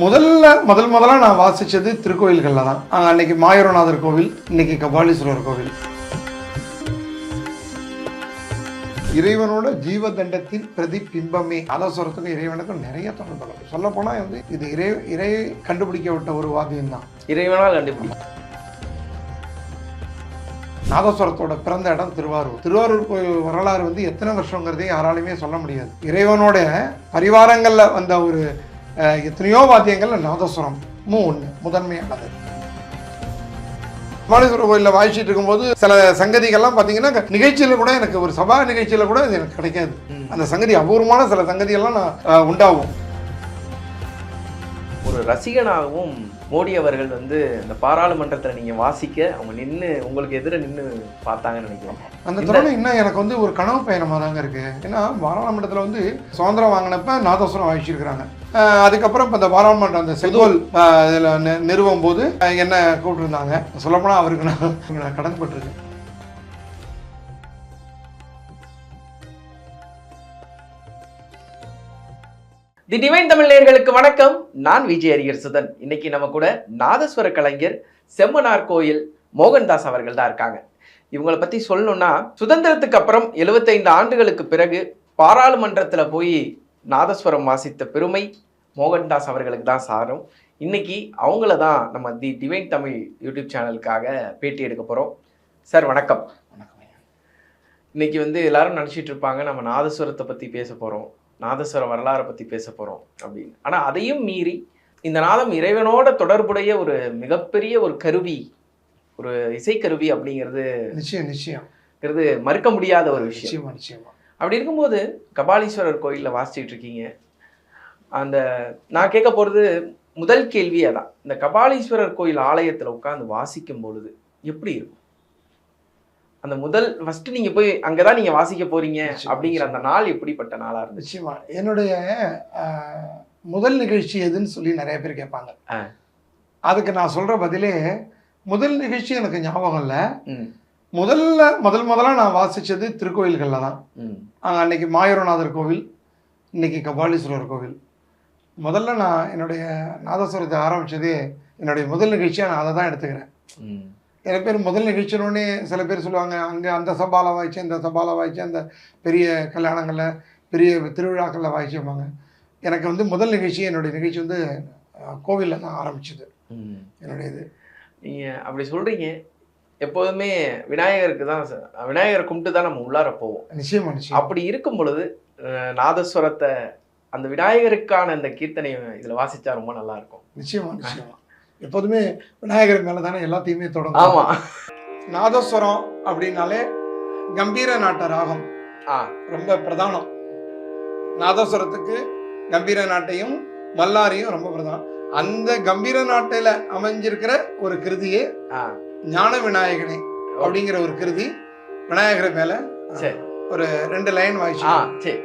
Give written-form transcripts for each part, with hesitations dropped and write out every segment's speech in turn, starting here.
முதல்ல நான் வாசிச்சது திருக்கோயில்கள்ல தான். அன்னைக்கு மாயூரநாதர் கோவில், இன்னைக்கு கபாலீஸ்வரர் கோவில். இறைவனோட ஜீவ தண்டத்தின் பிரதிபிம்பமே. நாதஸ்வரத்துக்கும் இறைவனுக்கும் நிறைய தொடர்பு. சொல்ல போனா இது இறை கண்டுபிடிக்கப்பட்ட ஒரு வாத்தியம் தான். இறைவனால் கண்டுபிடி. நாதஸ்வரத்தோட பிறந்த இடம் திருவாரூர். திருவாரூர் கோயில் வரலாறு எத்தனை வருஷங்கிறதே யாராலுமே சொல்ல முடியாது. இறைவனோட பரிவாரங்கள்ல வந்த ஒரு எத்தனையோ வாத்தியங்கள்ல நாதஸ்வரமும் ஒண்ணு முதன்மையானது. கபாலீஸ்வரர் கோயிலில் வாய்ச்சிட்டு இருக்கும்போது சில சங்கதிகள்லாம் பார்த்தீங்கன்னா நிகழ்ச்சியில் கூட எனக்கு ஒரு சபா நிகழ்ச்சியில் கூட இது எனக்கு கிடைக்காது. அந்த சங்கதி அபூர்வமான சில சங்கதியெல்லாம் நான் உண்டாகும். ஒரு ரசிகனாகவும் மோடி அவர்கள் இந்த பாராளுமன்றத்தில் நீங்கள் வாசிக்க அவங்க நின்று உங்களுக்கு எதிர நின்று பார்த்தாங்கன்னு நினைக்கிறேன். அந்த தருணம் இன்னும் எனக்கு ஒரு கனவு பயணமாக தாங்க இருக்கு. ஏன்னா பாராளுமன்றத்தில் சுதந்திரம் வாங்கினப்ப நாதஸ்வரம் வாய்ச்சிருக்கிறாங்க. அதுக்கப்புறம் இப்போ இந்த பாராளுமன்றம் அந்த செங்கோல் இதில் நிறுவும் போது என்ன கூப்பிட்டுருந்தாங்க. சொல்லப்போனால் அவருக்கு நான் கடன்பட்டிருக்கேன். தி டிவைன் தமிழ் நேயர்களுக்கு வணக்கம். நான் விஜய் அரியர் சுதன். இன்னைக்கு நம்ம கூட நாதஸ்வர கலைஞர் செம்மனார் கோயில் மோகன்தாஸ் அவர்கள் தான் இருக்காங்க. இவங்களை பற்றி சொல்லணும்னா சுதந்திரத்துக்கு அப்புறம் 75 ஆண்டுகளுக்கு பிறகு பாராளுமன்றத்தில் போய் நாதஸ்வரம் வாசித்த பெருமை மோகன்தாஸ் அவர்களுக்கு தான் சாரும். இன்னைக்கு அவங்கள தான் நம்ம தி டிவைன் தமிழ் யூடியூப் சேனலுக்காக பேட்டி எடுக்க போகிறோம். சார் வணக்கம். இன்னைக்கு எல்லாரும் நினச்சிட்டு இருப்பாங்க நம்ம நாதஸ்வரத்தை பற்றி பேச போகிறோம், நாதஸ்வர வரலாறை பற்றி பேச போகிறோம் அப்படின்னு. ஆனால் அதையும் மீறி இந்த நாதம் இறைவனோட தொடர்புடைய ஒரு மிகப்பெரிய ஒரு கருவி, ஒரு இசைக்கருவி அப்படிங்கிறது நிச்சயம் மறுக்க முடியாத ஒரு விஷயம். நிச்சயமா. அப்படி இருக்கும்போது கபாலீஸ்வரர் கோயிலில் வாசிச்சுட்டு இருக்கீங்க. நான் கேட்க போகிறது முதல் கேள்வி அதான். இந்த கபாலீஸ்வரர் கோயில் ஆலயத்தில் உட்காந்து வாசிக்கும் பொழுது எப்படி இருக்கும்? அந்த ஃபர்ஸ்ட் நீங்க போய் அங்கதான் நீங்க வாசிக்க போறீங்க அப்படிங்கிற அந்த நாள் எப்படிப்பட்ட நாளா இருந்துச்சு? நிச்சயமா. என்னுடைய முதல் நிகழ்ச்சி எதுன்னு சொல்லி நிறைய பேர் கேட்பாங்க. அதுக்கு நான் சொல்ற பதிலே முதல் நிகழ்ச்சி எனக்கு ஞாபகம் இல்லை. முதல்ல நான் வாசிச்சது திருக்கோயில்கள்ல தான். அன்னைக்கு மாயூரநாதர் கோவில், இன்னைக்கு கபாலீஸ்வரர் கோவில். முதல்ல நான் என்னுடைய நாதஸ்வரத்தை ஆரம்பிச்சதே என்னுடைய முதல் நிகழ்ச்சியா நான் அதை தான் எடுத்துக்கிறேன். சில பேர் முதல் நிகழ்ச்சினோடனே சில பேர் சொல்லுவாங்க அங்கே அந்த சபாவில் வாய்ச்சேன், இந்த சபாவில் வாய்ச்சேன், அந்த பெரிய கல்யாணங்களில் பெரிய திருவிழாக்களில் வாய்ச்சிருப்பாங்க. எனக்கு முதல் நிகழ்ச்சி என்னுடைய நிகழ்ச்சி கோவிலில் தான் ஆரம்பிச்சது என்னுடைய இது. நீங்கள் அப்படி சொல்கிறீங்க. எப்போதுமே விநாயகருக்கு தான், விநாயகரை கும்பிட்டு தான் நம்ம உள்ளார போவோம். நிச்சயமா. அப்படி இருக்கும் பொழுது நாதஸ்வரத்தை அந்த விநாயகருக்கான அந்த கீர்த்தனை இதில் வாசித்தா ரொம்ப நல்லா இருக்கும். நிச்சயமா. எப்போதுமே விநாயகர் மேலே தானே எல்லாத்தையுமே தொடங்கும். ஆமாம். நாதஸ்வரம் அப்படின்னாலே கம்பீர நாட்ட ராகம் ரொம்ப பிரதானம். நாதஸ்வரத்துக்கு கம்பீர நாட்டையும் மல்லாரையும் ரொம்ப பிரதானம். அந்த கம்பீர நாட்டில் அமைஞ்சிருக்கிற ஒரு கிருதியே ஞான விநாயகனே அப்படிங்கிற ஒரு கிருதி. விநாயகர் மேல ஒரு 2 லைன் வாய்ச்சி. சரி.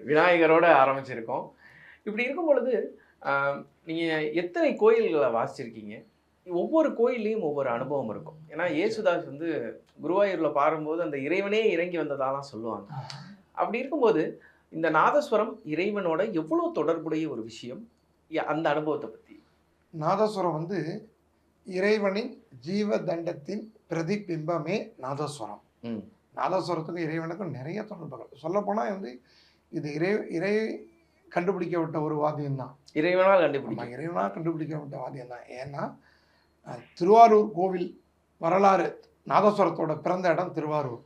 விநாயகரோட ஆரம்பிச்சிருக்கோம். இப்படி இருக்கும் பொழுது நீங்கள் எத்தனை கோயில்களை வாசிச்சிருக்கீங்க? ஒவ்வொரு கோயில்லையும் ஒவ்வொரு அனுபவம் இருக்கும். ஏன்னா ஏசுதாஸ் குருவாயூரில் பாடும்போது அந்த இறைவனே இறங்கி வந்ததாக தான் சொல்லுவாங்க. அப்படி இருக்கும்போது இந்த நாதஸ்வரம் இறைவனோட எவ்வளோ தொடர்புடைய ஒரு விஷயம், அந்த அனுபவத்தை பற்றி. நாதஸ்வரம் இறைவனின் ஜீவ தண்டத்தின் பிரதிபிம்பமே நாதஸ்வரம். நாதஸ்வரத்துக்கும் இறைவனுக்கும் நிறைய தொடர்புகள். சொல்லப்போனால் வந்து இது இறை கண்டுபிடிக்கப்பட்ட ஒரு வாத்தியம் தான். இறைவனால் கண்டுபிடிக்கப்பட்ட வாத்தியம் தான். ஏன்னா திருவாரூர் கோவில் வரலாறு, நாதஸ்வரத்தோட பிறந்த இடம் திருவாரூர்.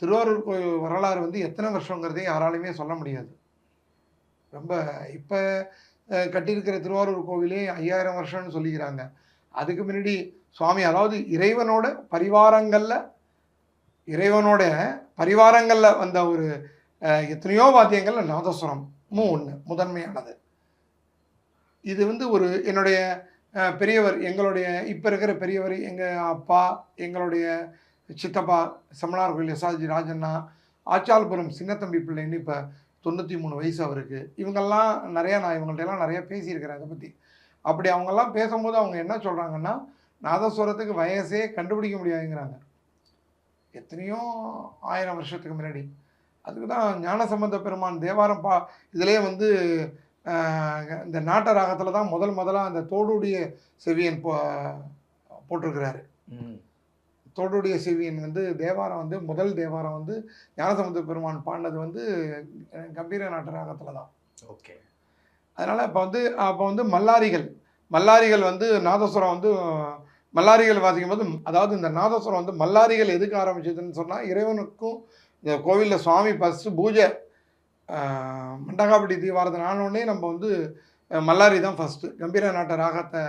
திருவாரூர் கோவில் வரலாறு வந்து எத்தனை வருஷங்கிறதே யாராலுமே சொல்ல முடியாது. ரொம்ப இப்போ கட்டியிருக்கிற திருவாரூர் கோவிலே 5000 வருஷம்னு சொல்லிக்கிறாங்க. அதுக்கு முன்னாடி சுவாமி, அதாவது இறைவனோட பரிவாரங்களில் வந்த ஒரு எத்தனையோ வாத்தியங்கள் நாதஸ்வரமும் ஒன்று முதன்மையானது. இது வந்து ஒரு என்னுடைய பெரியவர், எங்களுடைய இப்போ இருக்கிற பெரியவர், எங்கள் அப்பா, எங்களுடைய சித்தப்பா, செம்மனார் கோயில் எஸ்ஆர்ஜி ராஜண்ணா, ஆச்சால்புரம் சின்னத்தம்பி பிள்ளைன்னு இப்போ 93 வயசு அவருக்கு. இவங்கெல்லாம் நிறையா, நான் இவங்கள்ட்டெல்லாம் நிறையா பேசியிருக்கிறேன் அதை பற்றி. அப்படி அவங்கெல்லாம் பேசும்போது அவங்க என்ன சொல்கிறாங்கன்னா, நாதஸ்வரத்துக்கு வயசே கண்டுபிடிக்க முடியாதுங்கிறாங்க. எத்தனையோ 1000 வருஷத்துக்கு முன்னாடி. அதுக்கு தான் ஞானசம்பந்த பெருமான் தேவாரம் இதிலே வந்து இந்த நாட்ட ராகத்தில் தான் முதலாக அந்த தோடுடைய செவியன் போட்டிருக்கிறாரு. தோடுடைய செவியன் வந்து தேவாரம் வந்து முதல் தேவாரம் வந்து ஞானசம்பந்த பெருமான் பாடினது வந்து கம்பீர நாட்ட ராகத்தில் தான். ஓகே. அதனால் அப்போ வந்து மல்லாரிகள் வந்து நாதஸ்வரம் வந்து மல்லாரிகள் வாசிக்கும் போது, அதாவது இந்த நாதஸ்வரம் வந்து மல்லாரிகள் எதுக்கு ஆரம்பிச்சதுன்னு சொன்னால், இறைவனுக்கும் இந்த கோவிலில் சுவாமி ஃபஸ்ட்டு பூஜை மண்டகாபடி தீவாரத்தை ஆனோடனே நம்ம வந்து மல்லாரி தான் ஃபஸ்ட்டு கம்பீர நாட்ட ராகத்தை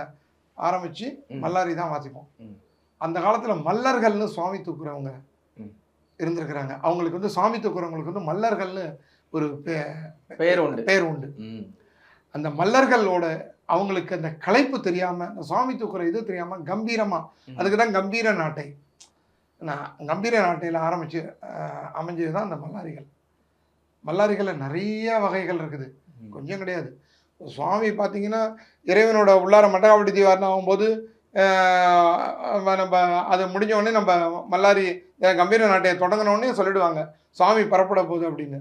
ஆரம்பித்து மல்லாரி தான் வாசிப்போம். அந்த காலத்தில் மல்லர்கள்னு சுவாமி தூக்குறவங்க இருந்திருக்கிறாங்க. அவங்களுக்கு வந்து சுவாமி தூக்குறவங்களுக்கு வந்து மல்லர்கள்னு ஒரு பேர் உண்டு. அந்த மல்லர்களோட அவங்களுக்கு அந்த களைப்பு தெரியாமல், அந்த சுவாமி தூக்குற இது தெரியாமல் கம்பீரமாக, அதுக்கு தான் கம்பீர நாட்டை, கம்பீர நாட்டையில் அமைஞ்சது தான் அந்த மல்லாரிகளில் நிறைய வகைகள் இருக்குது, கொஞ்சம் கிடையாது. சுவாமி பார்த்தீங்கன்னா இறைவனோட உள்ளார மண்டகாபடி தீவாரணம் ஆகும்போது நம்ம அது முடிஞ்ச உடனே நம்ம மல்லாரி கம்பீர நாட்டையை தொடங்கினோடனே சொல்லிடுவாங்க சுவாமி பரப்பட போகுது அப்படின்னு.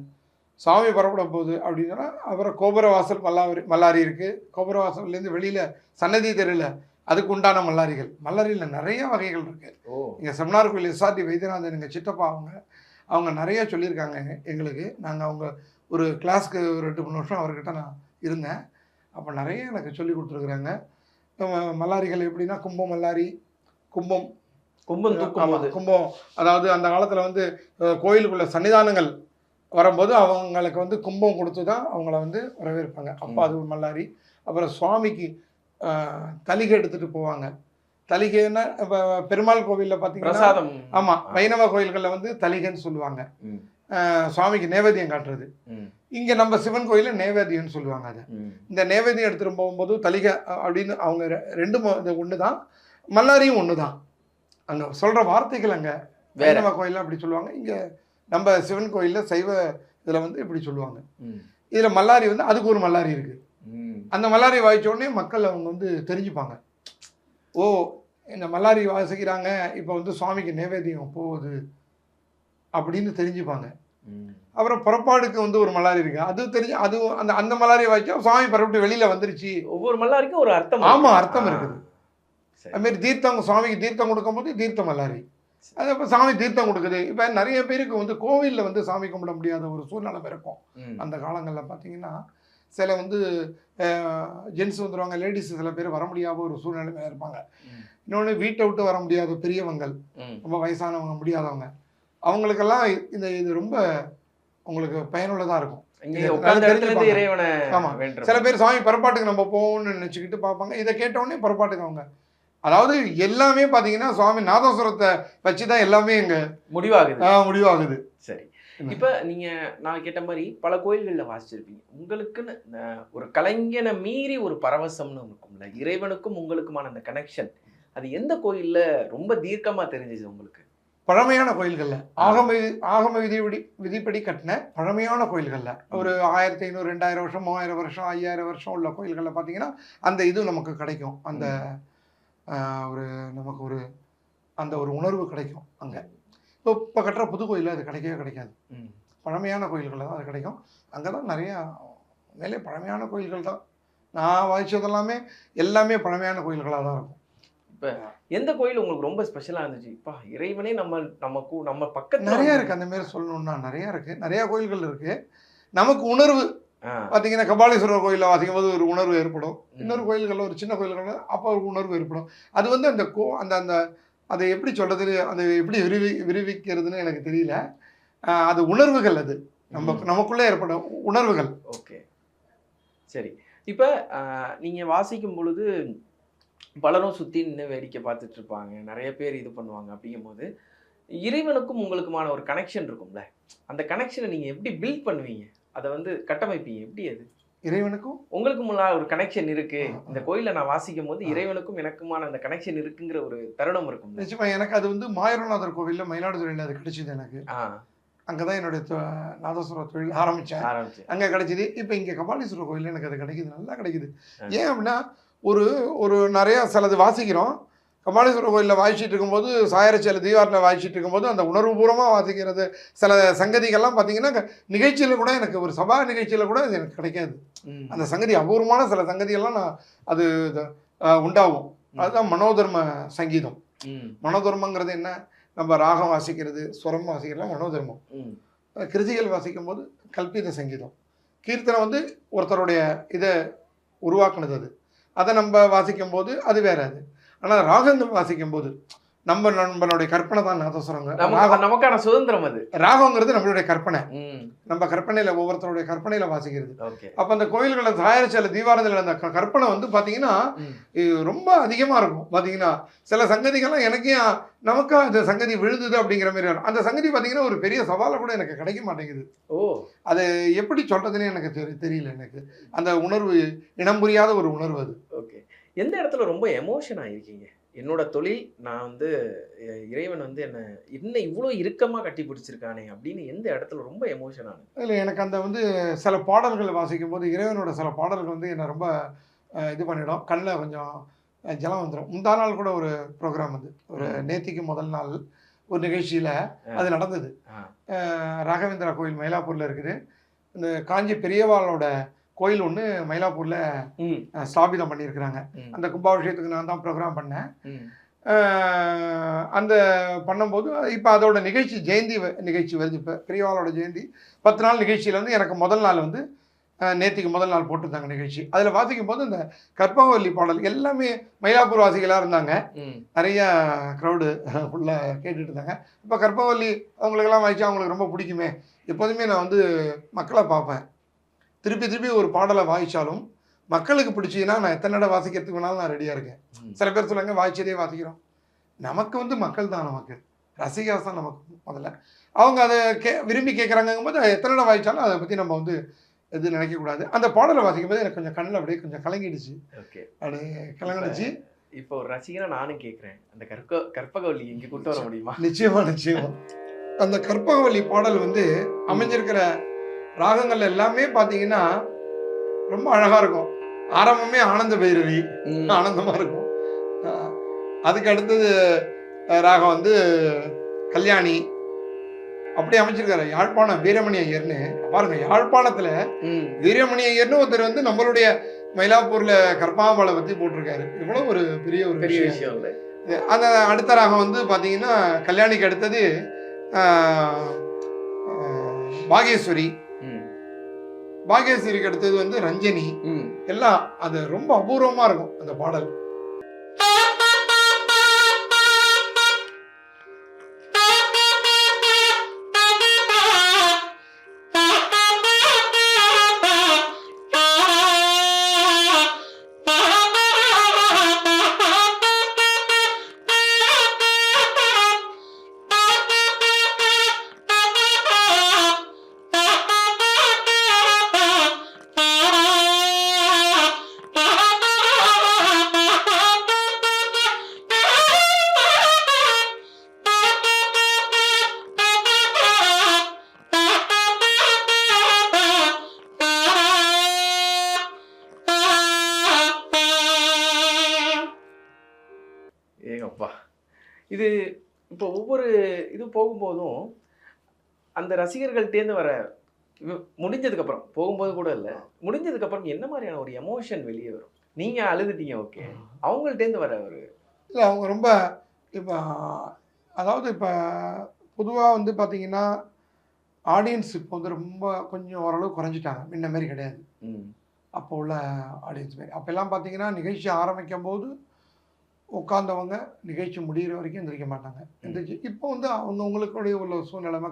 சுவாமி பரப்பட போகுது அப்படின்னா அப்புறம் கோபுரவாசல் மல்லாரி இருக்குது. கோபுரவாசல்லேருந்து வெளியில் சன்னதி தெருவில் அதுக்கு உண்டான மல்லாரியில் நிறைய வகைகள் இருக்குது. இங்கே செம்மனார் கோயில் எஸ்ஆர்டி வைத்தியநாதன் எங்கள் சித்தப்பா அவங்க நிறைய சொல்லியிருக்காங்க எங்களுக்கு. நாங்கள் அவங்க ஒரு கிளாஸ்க்கு ஒரு 2-3 வருஷம் அவர்கிட்ட நான் இருந்தேன். அப்போ நிறைய எனக்கு சொல்லி கொடுத்துருக்குறாங்க. மல்லாரிகள் எப்படின்னா கும்பம் மல்லாரி, கும்பம், அதாவது அந்த காலத்தில் வந்து கோயிலுக்குள்ள சன்னிதானங்கள் வரும்போது அவங்களுக்கு வந்து கும்பம் கொடுத்து தான் அவங்கள வந்து வரவேற்பாங்க. அப்போ அது ஒரு மல்லாரி. அப்புறம் சுவாமிக்கு தலிகை எடுத்துகிட்டு போவாங்க. தலிகைன்னா இப்போ பெருமாள் கோவிலில் பார்த்தீங்கன்னா, ஆமாம், வைணவ கோயில்களில் வந்து தலிகைன்னு சொல்லுவாங்க, சுவாமிக்கு நேவேத்தியம் காட்டுறது. இங்கே நம்ம சிவன் கோயிலில் நேவேத்தியம்னு சொல்லுவாங்க. அதை இந்த நேவேத்தியம் எடுத்துகிட்டு போகும்போது தலிகை அப்படின்னு அவங்க ரெண்டும் ஒன்று தான், மல்லாரியும் ஒன்று தான். அங்கே சொல்கிற வார்த்தைகள் அங்கே வைணவ கோயிலில் அப்படி சொல்லுவாங்க, இங்கே நம்ம சிவன் கோயிலில் சைவ இதில் வந்து இப்படி சொல்லுவாங்க. இதில் மல்லாரி வந்து அதுக்கு ஒரு மல்லாரி இருக்குது. அந்த மல்லாரி வாய்ச்ச உடனே மக்கள் அவங்க வந்து தெரிஞ்சுப்பாங்க, ஓ இந்த மல்லாரி வாசிக்கிறாங்க, இப்போ வந்து சுவாமிக்கு நேவேத்தியம் போகுது அப்படின்னு தெரிஞ்சுப்பாங்க. அப்புறம் புறப்பாடுக்கு வந்து ஒரு மல்லாரி இருக்கு, அது தெரிஞ்சு அது அந்த மல்லாரி வாய்ச்சா சுவாமி புறப்பட்டு வெளியில் வந்துருச்சு. ஒவ்வொரு மல்லாரிக்கும் ஒரு அர்த்தம். ஆமாம், அர்த்தம் இருக்குது. அதுமாரி தீர்த்தம், சுவாமிக்கு தீர்த்தம் கொடுக்கும்போது தீர்த்த மல்லாரி, அது இப்போ சாமி தீர்த்தம் கொடுக்குது. இப்போ நிறைய பேருக்கு வந்து கோவிலில் வந்து சாமி கும்பிட முடியாத ஒரு சூழ்நிலை இருக்கும். அந்த காலங்களில் பார்த்தீங்கன்னா சில வந்து ஜென்ஸ் வந்துடுவாங்க, லேடிஸ் சில பேர் வர முடியாத ஒரு சூழ்நிலையில் இருப்பாங்க. இன்னொன்று வீட்டை விட்டு வர முடியாத பெரியவங்கள், ரொம்ப வயசானவங்க, முடியாதவங்க, அவங்களுக்கெல்லாம் இது ரொம்ப உங்களுக்கு பயனுள்ளதாக இருக்கும். ஆமாம், சில பேர் சாமி புறப்பாட்டுக்கு நம்ம போகணும்னு நினச்சிக்கிட்டு பார்ப்பாங்க. இதை கேட்டவுடனே புறப்பாட்டுக்கு அவங்க, அதாவது எல்லாமே பார்த்தீங்கன்னா சுவாமி நாதஸ்வரத்தை வச்சு தான் எல்லாமே இங்கே முடிவாகுது. சரி, இப்போ நீங்கள் நான் கேட்ட மாதிரி பல கோயில்களில் வாசிச்சிருப்பீங்க. உங்களுக்குன்னு ஒரு கலைஞனை மீறி ஒரு பரவசம்னு இருக்கும்ல, இறைவனுக்கும் உங்களுக்குமான அந்த கனெக்ஷன், அது எந்த கோயிலில் ரொம்ப தீர்க்கமாக தெரிஞ்சிச்சு உங்களுக்கு? பழமையான கோயில்களில், ஆகம விதிப்படி கட்டின பழமையான கோயில்களில், ஒரு 1500, 2000 வருஷம், 3000 வருஷம், 5000 வருஷம் உள்ள கோயில்களில் பார்த்தீங்கன்னா அந்த இது நமக்கு கிடைக்கும். அந்த நமக்கு ஒரு உணர்வு கிடைக்கும் அங்கே. இப்போ கட்டுற புது கோயிலில் அது கிடைக்கவே கிடைக்காது. பழமையான கோயில்களில் தான் அது கிடைக்கும். அங்கே தான் நிறையா மேலே பழமையான கோயில்கள் தான். நான் வாய்ச்சதெல்லாமே எல்லாமே பழமையான கோயில்களாக தான் இருக்கும். இப்ப எந்த கோயில் உங்களுக்கு ரொம்ப ஸ்பெஷலா இருந்துச்சு? இப்பா இறைவனே நம்ம பக்கத்துல நிறைய இருக்கு. அந்த மாதிரி சொல்லணும்னா நிறைய இருக்கு. நிறைய கோயில்கள் இருக்கு. நமக்கு உணர்வு பார்த்தீங்கன்னா கபாலீஸ்வரர் கோயிலில் வாசிக்கும் போது ஒரு உணர்வு ஏற்படும். இன்னொரு கோயில்களில் ஒரு சின்ன கோயில்களில் அப்போ ஒரு உணர்வு ஏற்படும். அது வந்து அந்த அந்த அந்த அதை எப்படி சொல்றது, அதை எப்படி விரிவிக்கிறதுன்னு எனக்கு தெரியல. அது உணர்வுகள், அது நமக்குள்ளே ஏற்படும் உணர்வுகள். ஓகே, சரி. இப்போ நீங்கள் வாசிக்கும் பொழுது பலரும் சுற்றி நின்று வேடிக்கை பார்த்துட்டு இருப்பாங்க, நிறைய பேர் இது பண்ணுவாங்க. அப்படிங்கும்போது இறைவனுக்கும் உங்களுக்குமான ஒரு கனெக்ஷன் இருக்கும்ல, அந்த கனெக்ஷனை நீங்கள் எப்படி பில்ட் பண்ணுவீங்க, அதை வந்து கட்டமைப்பீங்க எப்படி? அது இறைவனுக்கும் உங்களுக்கு முன்னால் ஒரு கனெக்ஷன் இருக்கு, இந்த கோயிலில் நான் வாசிக்கும் போது இறைவனுக்கும் எனக்குமான அந்த கனெக்ஷன் இருக்குங்கிற ஒரு தருணம் இருக்கும். நிச்சயமா எனக்கு அது வந்து மாயூரநாதர் கோவிலில் மயிலாடுதுறையில் அது கிடைச்சிது. எனக்கு அங்கே தான் என்னுடைய நாதஸ்வர தொழில் ஆரம்பித்தேன். அங்கே கிடைச்சிது. இப்போ இங்கே கபாலீஸ்வரர் கோயிலில் எனக்கு அது கிடைக்குது, நல்லா கிடைக்குது. ஏன் அப்படின்னா ஒரு நிறையா சிலது வாசிக்கிறோம். கபாலீஸ்வரர் கோயிலில் வாசிச்சுட்டு இருக்கும்போது, சாயரச்சேல தீவாரில் வாசிச்சுட்டு இருக்கும்போது அந்த உணர்வுபூர்வமாக வாசிக்கிறது சில சங்கதிகள்லாம் பார்த்தீங்கன்னா நிகழ்ச்சியில் கூட, எனக்கு ஒரு சபா நிகழ்ச்சியில் கூட அது எனக்கு கிடைக்காது. அந்த சங்கதி அபூர்வமான சில சங்கதிகள்லாம் அது உண்டாகும். அதுதான் மனோதர்ம சங்கீதம். மனோதர்மங்கிறது என்ன? நம்ம ராகம் வாசிக்கிறது, ஸ்வரம் வாசிக்கிறதுலாம் மனோதர்மம். கிருதிகள் வாசிக்கும் போது கல்பித சங்கீதம். கீர்த்தனை வந்து ஒருத்தருடைய இதை உருவாக்குனது, அதை நம்ம வாசிக்கும் போது அது வேற. அது ஆனால் ராகங்கள் வாசிக்கும் போது நம்மளுடைய கற்பனை தான் நாதஸ்வரங்க. நமக்கான சுதந்திரம் அது. ராகங்கிறது நம்மளுடைய கற்பனை, நம்ம கற்பனையில ஒவ்வொருத்தருடைய கற்பனையில வாசிக்கிறது. அப்ப அந்த கோயில்களை சாயரச்சேல தீவாரத்தில் அந்த கற்பனை வந்து பாத்தீங்கன்னா ரொம்ப அதிகமா இருக்கும். பாத்தீங்கன்னா சில சங்கதிகள்லாம் எனக்கே நமக்கா அந்த சங்கதி விழுந்தது அப்படிங்கிற மாதிரி வரும். அந்த சங்கதி பாத்தீங்கன்னா ஒரு பெரிய சவாலை கூட எனக்கு கிடைக்க மாட்டேங்குது. அது எப்படி சொல்றதுன்னு எனக்கு தெரியல. எனக்கு அந்த உணர்வு இனம் புரியாத ஒரு உணர்வு அது. ஓகே, எந்த இடத்துல ரொம்ப எமோஷன் ஆகிருக்கீங்க? என்னோட தொழில், நான் வந்து இறைவன் வந்து என்ன இவ்வளோ இறுக்கமாக கட்டி பிடிச்சிருக்கானே அப்படின்னு எந்த இடத்துல ரொம்ப எமோஷன் ஆனது? இல்லை, எனக்கு அந்த வந்து சில பாடல்கள் வாசிக்கும் போது இறைவனோட சில பாடல்கள் வந்து என்னை ரொம்ப இது பண்ணிடும். கண்ணில் கொஞ்சம் ஜலம் வந்துடும். முந்தா நாள் கூட ஒரு ப்ரோக்ராம் வந்து, ஒரு நேத்திக்கு முதல் நாள் ஒரு நிகழ்ச்சியில் அது நடந்தது. ராகவேந்திரா கோயில் மயிலாப்பூரில் இருக்குது. இந்த காஞ்சி பெரியவாளோட கோயில் ஒன்று மயிலாப்பூரில் ஸ்தாபிதம் பண்ணியிருக்கிறாங்க. அந்த கும்பாபிஷேகத்துக்கு நான் தான் ப்ரோக்ராம் பண்ணேன். அந்த பண்ணும்போது இப்போ அதோட நிகழ்ச்சி ஜெயந்தி நிகழ்ச்சி வருது. இப்போ பெரியவாளோட ஜெயந்தி 10 நாள் நிகழ்ச்சியில் வந்து எனக்கு முதல் நாள் வந்து நேத்திக்கு முதல் நாள் போட்டிருந்தாங்க நிகழ்ச்சி. அதில் வாசிக்கும் போது இந்த கற்பகவல்லி பாடல் எல்லாமே மயிலாப்பூர் வாசிகளாக இருந்தாங்க. நிறைய க்ரௌடு ஃபுல்லாக கேட்டுட்டு இருந்தாங்க. இப்போ கற்பகவல்லி அவங்களுக்கெல்லாம் வாசிச்சா அவங்களுக்கு ரொம்ப பிடிக்குமே. எப்போதுமே நான் வந்து மக்களை பார்ப்பேன், திருப்பி திருப்பி ஒரு பாடலை வாசித்தாலும் மக்களுக்கு பிடிச்சின்னா நான் எத்தனை இடம் வாசிக்கிறதுக்கு வேணாலும் நான் ரெடியாக இருக்கேன். சில பேர் சொல்லுவாங்க வாய்ச்சதே வாசிக்கிறோம். நமக்கு வந்து மக்கள் தான், நமக்கு ரசிகாஸ் தான் நமக்கு முதல்ல. அவங்க அதை விரும்பி கேட்குறாங்கும் போது எத்தனை இடம் வாசித்தாலும் அதை பற்றி நம்ம வந்து எது நினைக்கக்கூடாது. அந்த பாடலை வாசிக்கும் போது எனக்கு கொஞ்சம் கண்ணில் அப்படியே கொஞ்சம் கலங்கிடுச்சு. ஓகே, அப்படியே கலங்கிடுச்சு. இப்போ ஒரு ரசிகனை நானும் கேட்குறேன், அந்த கற்பகவல்லி இங்கே கூட்டு வர முடியுமா? நிச்சயமா நிச்சயமா. அந்த கற்பகவல்லி பாடல் வந்து அமைஞ்சிருக்கிற ராகங்கள் எல்லாமே பார்த்தீங்கன்னா ரொம்ப அழகா இருக்கும். ஆரம்பமே ஆனந்த பைரவி, ஆனந்தமா இருக்கும். அதுக்கு அடுத்தது ராகம் வந்து கல்யாணி, அப்படி அமைச்சிருக்காரு. யாழ்ப்பாணம் வீரமணி ஐயர்னு பாருங்க. யாழ்ப்பாணத்துல வீரமணி ஐயர்னு ஒருத்தர் வந்து நம்மளுடைய மயிலாப்பூர்ல கற்பாம்பாளை பத்தி போட்டிருக்காரு. இவ்வளவு ஒரு பெரிய விஷயம். அந்த அடுத்த ராகம் வந்து பாத்தீங்கன்னா கல்யாணிக்கு அடுத்தது பாகேஸ்வரி, பாகேஸ்வரிக்கு அடுத்தது வந்து ரஞ்சனி. எல்லாம் அது ரொம்ப அபூர்வமா இருக்கும் அந்த பாடல். ஏங்கப்பா, இது இப்போ ஒவ்வொரு இது போகும்போதும் அந்த ரசிகர்கள்டேருந்து வர முடிஞ்சதுக்கப்புறம், போகும்போது கூட இல்லை, முடிஞ்சதுக்கப்புறம் என்ன மாதிரியான ஒரு எமோஷன் வெளியே வரும்? நீங்கள் அழுதுட்டீங்க, ஓகே, அவங்கள்ட்டேருந்து வர ஒரு இல்லை அவங்க ரொம்ப இப்போ அதாவது இப்போ பொதுவாக வந்து பார்த்தீங்கன்னா ஆடியன்ஸ் இப்போ வந்து ரொம்ப கொஞ்சம் ஓரளவு குறைஞ்சிட்டாங்க, முன்ன மாரி கிடையாது. அப்போ உள்ள ஆடியன்ஸ் மாரி. அப்போல்லாம் பார்த்தீங்கன்னா நிகழ்ச்சி ஆரம்பிக்கும் போது உட்காந்தவங்க நிகழ்ச்சி முடிகிற வரைக்கும் எந்திரிக்க மாட்டாங்க. எந்திரிச்சு இப்போ வந்து அவங்கவுங்களுக்குடைய உள்ள சூழ்நிலைமை,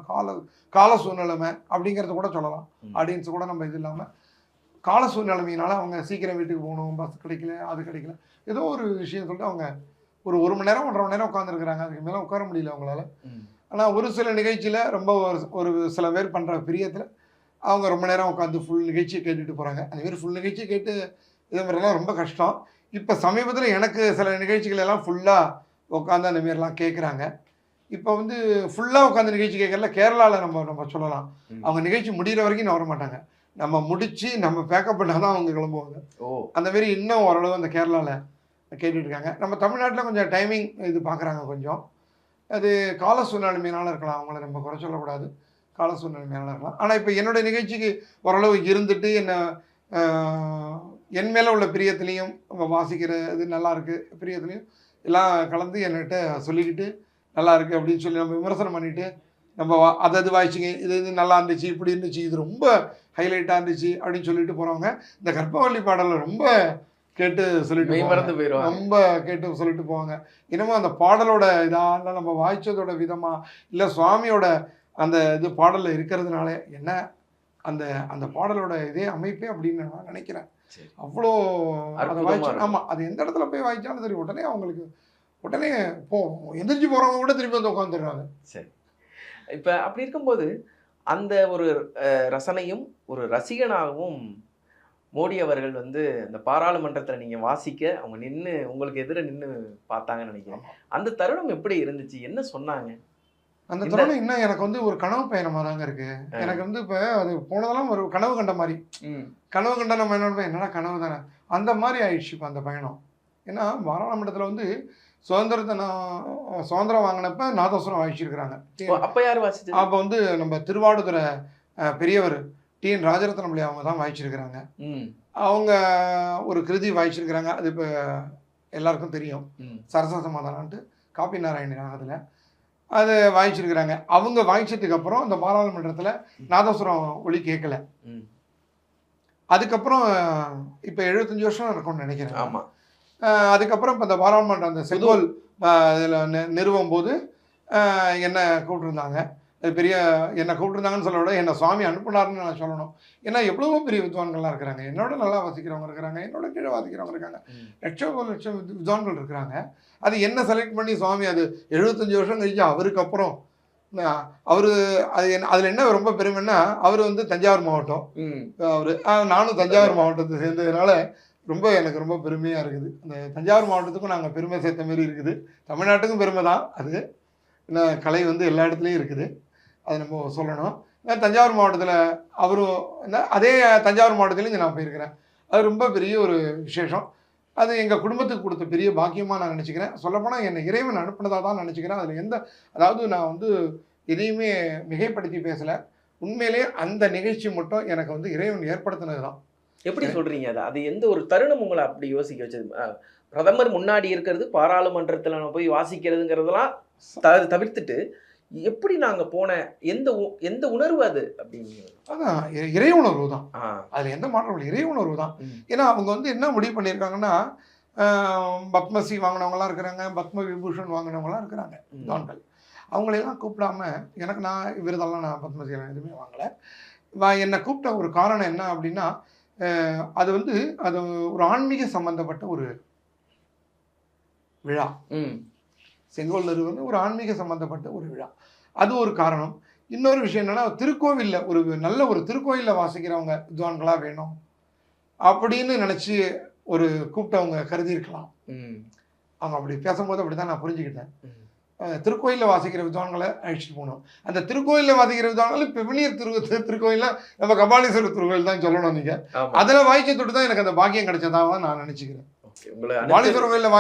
கால சூழ்நிலைமை அப்படிங்கிறத கூட சொல்லலாம். ஆடியன்ஸ் கூட நம்ம இது இல்லாமல் கால சூழ்நிலைமையினால அவங்க சீக்கிரம் வீட்டுக்கு போகணும், பஸ் கிடைக்கல, அது கிடைக்கல, ஏதோ ஒரு விஷயம் சொல்லிட்டு அவங்க ஒரு மணி நேரம் 1.5 மணி நேரம் உட்காந்துருக்குறாங்க. அதுக்கு மேலே உட்கார முடியல அவங்களால. ஆனால் ஒரு சில நிகழ்ச்சியில் ரொம்ப ஒரு சில பேர் பண்ணுற பிரியத்தில் அவங்க ரொம்ப நேரம் உட்காந்து ஃபுல் நிகழ்ச்சியை கேட்டுட்டு போகிறாங்க. அதுமாரி ஃபுல் நிகழ்ச்சியை கேட்டு இது மாதிரிலாம் ரொம்ப கஷ்டம். இப்போ சமீபத்தில் எனக்கு சில நிகழ்ச்சிகள் எல்லாம் ஃபுல்லாக உட்காந்து அந்த மாரிலாம் கேட்குறாங்க. இப்போ வந்து ஃபுல்லாக உட்காந்து நிகழ்ச்சி கேட்கறல கேரளாவில் நம்ம சொல்லலாம். அவங்க நிகழ்ச்சி முடிகிற வரைக்கும் நான் வர மாட்டாங்க. நம்ம முடித்து நம்ம பேக்கப் பண்ணால் தான் அவங்க கிளம்புவாங்க. அந்த மாரி இன்னும் ஓரளவு அந்த கேரளாவில் கேட்டுட்டு இருக்காங்க. நம்ம தமிழ்நாட்டில் கொஞ்சம் டைமிங் இது பார்க்குறாங்க கொஞ்சம். அது கால சூழ்நிலைமையினால இருக்கலாம். அவங்கள நம்ம குறை சொல்லக்கூடாது. கால சூழ்நிலைமையினால இருக்கலாம். ஆனால் இப்போ என்னுடைய நிகழ்ச்சிக்கு ஓரளவு இருந்துட்டு என் மேலே உள்ள பிரியத்துலேயும் வாசிக்கிற இது நல்லாயிருக்கு, பிரியத்துலேயும் எல்லாம் கலந்து என்கிட்ட சொல்லிக்கிட்டு நல்லாயிருக்கு அப்படின்னு சொல்லி நம்ம விமர்சனம் பண்ணிவிட்டு நம்ம அது வாய்ச்சிங்க, இது நல்லா இருந்துச்சு, இப்படி இருந்துச்சு, இது ரொம்ப ஹைலைட்டாக இருந்துச்சு அப்படின்னு சொல்லிட்டு போகிறவங்க இந்த கற்பவள்ளி பாடலை ரொம்ப கேட்டு சொல்லிட்டு போயிடுவாங்க. ரொம்ப கேட்டு சொல்லிட்டு போவாங்க. இன்னமும் அந்த பாடலோட இதாக இல்லை நம்ம வாய்ச்சதோட விதமாக இல்லை சுவாமியோட அந்த இது பாடலில் இருக்கிறதுனால என்ன அந்த அந்த பாடலோட இதே அமைப்பே அப்படின்னு நான் நினைக்கிறேன். அவ்வளோ அதை வாய்ச்சி ஆமாம் அது எந்த இடத்துல போய் வாய்ச்சாலும் சரி உடனே அவங்களுக்கு உடனே எந்திரிச்சு போகிறவங்க கூட திருப்பி வந்து உட்காந்துடுறாங்க. சரி, இப்போ அப்படி இருக்கும்போது அந்த ஒரு ரசனையும் ஒரு ரசிகனாகவும் மோடி அவர்கள் வந்து இந்த பாராளுமன்றத்தில் நீங்கள் வாசிக்க அவங்க நின்று உங்களுக்கு எதிர நின்று பார்த்தாங்கன்னு நினைக்கிறேன். அந்த தருணம் எப்படி இருந்துச்சு, என்ன சொன்னாங்க? அந்த தருணம் இன்னும் எனக்கு வந்து ஒரு கனவு பயணமாக தாங்க இருக்கு. எனக்கு வந்து இப்போ அது போனதெல்லாம் ஒரு கனவு கண்ட மாதிரி. கனவு கண்ட நம்ம என்னடா கனவு தானே அந்த மாதிரி ஆயிடுச்சு இப்போ அந்த பயணம். ஏன்னா பாராளுமன்றத்தில் வந்து சுதந்திரம் வாங்கினப்ப நாதஸ்வரம் வாசிச்சிருக்கிறாங்க. அப்போ யார் வாசிச்சு? அப்போ வந்து நம்ம திருவாடுதுறை பெரியவர் டிஎன் ராஜரத்னம் பிள்ளை அவங்க தான் வாய்ச்சிருக்கிறாங்க. அவங்க ஒரு கிருதி வாய்ச்சிருக்கிறாங்க. அது இப்போ எல்லாருக்கும் தெரியும், சரச சமாதானம்ட்டு காப்பி நாராயணி ராகத்தில் அது வாய்ச்சிருக்கிறாங்க. அவங்க வாய்ச்சதுக்கு அப்புறம் அந்த பாராளுமன்றத்தில் நாதஸ்வரம் ஒலி கேட்கல. அதுக்கப்புறம் இப்போ 75 வருஷம் இருக்கும்னு நினைக்கிறேன். ஆமாம். அதுக்கப்புறம் இப்போ இந்த பாராளுமன்றம் அந்த செங்கோல் இதில் நிறுவும் போது என்னை கூப்பிட்டுருந்தாங்க. பெரிய என்னை கூப்பிட்டுருந்தாங்கன்னு சொல்ல விட என்னை சுவாமி அனுப்புனார்னு நான் சொல்லணும். ஏன்னா எவ்வளவோ பெரிய வித்வான்கள்லாம் இருக்கிறாங்க, என்னோட நல்லா வாசிக்கிறவங்க இருக்கிறாங்க, என்னோட கீழே வாசிக்கிறவங்க இருக்காங்க, லட்சம் வித்வான்கள் இருக்கிறாங்க. அது என்ன செலக்ட் பண்ணி சுவாமி அது 75 வருஷம் கழிச்சு அவருக்கு அப்புறம் அவர் அதில் என்ன ரொம்ப பெருமைன்னா அவர் வந்து தஞ்சாவூர் மாவட்டம், நானும் தஞ்சாவூர் மாவட்டத்தை சேர்ந்ததுனால எனக்கு ரொம்ப பெருமையாக இருக்குது. அந்த தஞ்சாவூர் மாவட்டத்துக்கும் நாங்கள் பெருமை சேர்த்த மாரி இருக்குது. தமிழ்நாட்டுக்கும் பெருமை தான் அது. ஏன்னா கலை வந்து எல்லா இடத்துலையும் இருக்குது, அது நம்ம சொல்லணும். தஞ்சாவூர் மாவட்டத்தில் அவரும் அதே தஞ்சாவூர் மாவட்டத்துலேயும் நான் போயிருக்கிறேன். அது ரொம்ப பெரிய ஒரு விசேஷம். அது எங்கள் குடும்பத்துக்கு கொடுத்த பெரிய பாக்கியமாக நான் நினச்சிக்கிறேன். சொல்லப்போனால் என்னை இறைவன் அனுப்பினதாக தான் நினச்சிக்கிறேன். அதில் அதாவது நான் வந்து எதையுமே மிகைப்படுத்தி பேசலை. உண்மையிலேயே அந்த நிகழ்ச்சி மட்டும் எனக்கு வந்து இறைவன் ஏற்படுத்தினது தான். எப்படி சொல்கிறீங்க அதை? அது எந்த ஒரு தருணம் உங்களை அப்படி யோசிக்க வச்சது? பிரதமர் முன்னாடி இருக்கிறது, பாராளுமன்றத்தில் நம்ம போய் வாசிக்கிறதுங்கிறதெல்லாம் தவிர்த்துட்டு எப்படி நாங்கள் போன எந்த உணர்வு அது அப்படின்னு? அதான் இறை உணர்வு தான். அதில் எந்த மாற்றம் இல்லை, இறை உணர்வு தான். ஏன்னா அவங்க வந்து என்ன முடிவு பண்ணியிருக்காங்கன்னா பத்மஸ்ரீ வாங்கினவங்களாம் இருக்கிறாங்க, பத்ம விபூஷன் வாங்கினவங்களாம் இருக்கிறாங்க வித்வான்கள். அவங்களெல்லாம் கூப்பிடாம நான் விருதெல்லாம் நான் பத்மஸ்ரீ எதுவுமே வாங்கலை. என்னை கூப்பிட்ட ஒரு காரணம் என்ன அப்படின்னா அது வந்து அது ஒரு ஆன்மீக சம்பந்தப்பட்ட ஒரு விழா. செங்கோல் வந்து ஒரு ஆன்மீக சம்பந்தப்பட்ட ஒரு விழா, அது ஒரு காரணம். இன்னொரு விஷயம் என்னன்னா திருக்கோவிலில் ஒரு நல்ல ஒரு திருக்கோயிலில் வாசிக்கிறவங்க வித்வான்களாக வேணும் அப்படின்னு நினச்சி ஒரு கூப்பிட்டவங்க கருதி இருக்கலாம். அவங்க அப்படி பேசும்போது அப்படி தான் நான் புரிஞ்சுக்கிட்டேன். திருக்கோயிலில் வாசிக்கிற வித்வான்களை அழைச்சிட்டு போகணும். அந்த திருக்கோயிலில் வாசிக்கிற வித்வான்கள் இப்போ வெந்நீர் திருக்கோயிலில் நம்ம கபாலீஸ்வரர் திருக்கோயில் தான் சொல்லணும். நீங்கள் அதில் வாய்ச்ச தொட்டு தான் எனக்கு அந்த பாக்கியம் கிடைச்சதாக நான் நினச்சிக்கிறேன். கபாலீஸ்வரர் கோயிலில்